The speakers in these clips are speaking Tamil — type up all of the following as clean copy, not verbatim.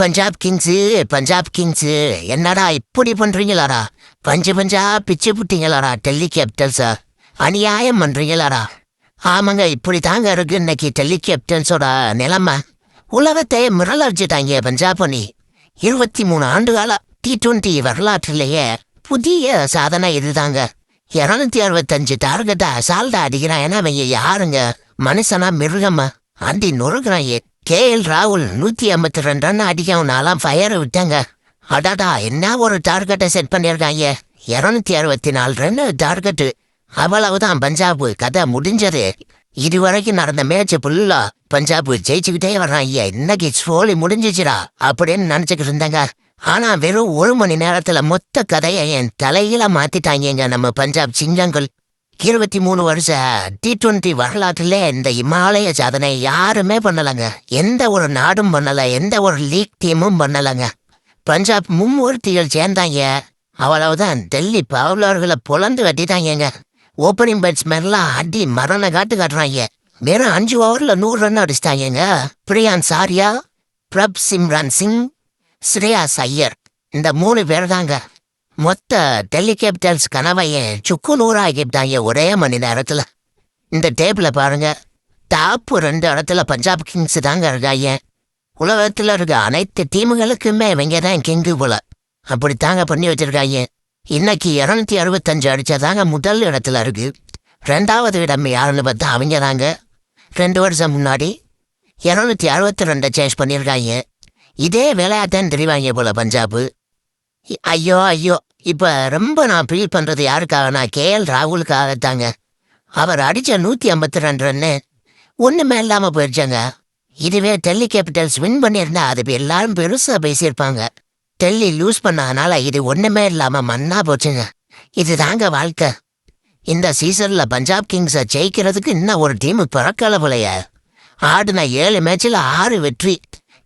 பஞ்சாப் கிங்ஸு என்னடா இப்படி பண்றீங்களாடா? பஞ்சு பஞ்சா பிச்சு புட்டீங்களாடா டெல்லி கேபிட்டல்ஸா? அநியாயம் பண்றீங்களாடா? ஆமாங்க, இப்படி தாங்க இருக்கு இன்னைக்கு டெல்லி கேபிட்டல்ஸோட நிலைமை. உலகத்தையே மிரளடிச்சிட்டாங்க பஞ்சாப் அணி. 23 ஆண்டுகால T20 வரலாற்றிலேயே புதிய சாதனை இதுதாங்க. 265 டார்கெட்டா அசால்ட்டா அடிக்கிறான். ஏன்னா அவங்க யாருங்க? மனுஷனா மிருகமா? அடி நொறுக்குறாங்க. KL ராகுல் 152 ரன் அடிக்கவுனாலாம் ஃபயரை விட்டாங்க. அடாடா, என்ன ஒரு டார்கெட்டை செட் பண்ணியிருக்காங்க. 264 ரன் டார்கெட்டு. அவ்வளவுதான், பஞ்சாப் கதை முடிஞ்சது. இதுவரைக்கும் நடந்த மேட்ச் ஃபுல்லா பஞ்சாப் ஜெயிச்சுக்கிட்டே வர்றாங்க. இன்னைக்கு சோலி முடிஞ்சிச்சுடா அப்படின்னு நினைச்சுக்கிட்டு இருந்தாங்க. ஆனா வெறும் 1 மணி நேரத்துல மொத்த கதையை என் தலையில மாத்திட்டாங்க நம்ம பஞ்சாப் சிங்கங்கள். 23 வருஷ T20 வரலாற்றிலே இந்த இமாலய சாதனை யாருமே பண்ணலங்க. எந்த ஒரு நாடும் பண்ணல, எந்த ஒரு லீக் டீமும் பண்ணலங்க. பஞ்சாப் மும்மூர்த்திகள் சேர்ந்தாங்க. அவ்வளவுதான், டெல்லி பவுலர்களை பொழந்து கட்டிட்டாங்க. ஓப்பனிங் பேட்ஸ்மேன்லாம் அடி மரண காட்டுறாங்க. வெறும் 5 ஓவர்ல 100 ரன் அடிச்சிட்டாங்க. பிரியான் சாரியா, பிரப் சிம்ரான் சிங், ஸ்ரேயாஸ் ஐயர், இந்த 3 பேர் தாங்க மொத்த டெல்லி கேபிட்டல்ஸ் கனவையே சுக்கு நூறாகிட்டாங்க ஒரே மணி நேரத்துல. இந்த டேபிள பாருங்க, டாப் 2 இடத்துல பஞ்சாப் கிங்ஸ் தாங்க இருக்காங்க. உலகத்துல இருக்க அனைத்து டீமுகளுக்குமே இவங்க தான் கிங்கு போல. அப்படித்தாங்க பண்ணி வச்சிருக்காங்க. இன்னைக்கு 265 அடிச்சதாங்க முதல் இடத்துல இருக்கு. 2வது இடம் யாருன்னு பார்த்தா அவங்க தாங்க 2 வருஷம் முன்னாடி 262 சேஸ் பண்ணியிருக்காங்க. இதே விளையாட்டுன்னு தெரிவாங்க போல பஞ்சாபு. ஐயோ ஐயோ, இப்ப ரொம்ப நான் ஃபீல் பண்றது யாருக்காகனா KL ராகுலுக்காகத்தாங்க. அவர் அடிச்ச 152 ரன்னு ஒண்ணுமே இல்லாம போயிடுச்சாங்க. இதுவே டெல்லி கேபிட்டல்ஸ் வின் பண்ணியிருந்தா அது எல்லாரும் பெருசா பேசியிருப்பாங்க. டெல்லி லூஸ் பண்ணதுனால இது ஒண்ணுமே இல்லாம மண்ணா போச்சுங்க. இது தாங்க வாழ்க்கை. இந்த சீசன்ல பஞ்சாப் கிங்ஸை ஜெயிக்கிறதுக்கு இன்னும் ஒரு டீமு பிறக்கல போலைய. ஆடுன 7 மேட்ச்ல 6 வெற்றி.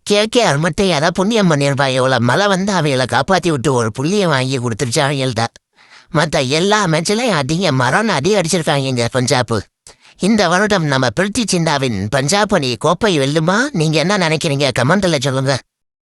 KKR மட்டும் ஏதாவது புண்ணியம் பண்ணியிருப்பாங்க. இவ்வளவு மழை வந்து அவங்கள காப்பாத்தி விட்டு ஒரு புள்ளியை வாங்கி கொடுத்துருச்சு அவங்கள்ட்ட. மற்ற எல்லா மேட்ச்லையும் அதிக மரண அடி அடிச்சிருக்காங்க பஞ்சாப். இந்த வருடம் நம்ம பிரித்தி சிண்டாவின் பஞ்சாப் அணி கோப்பை வெல்லுமா? நீங்க என்ன நினைக்கிறீங்க? கமெண்ட்ல சொல்லுங்க.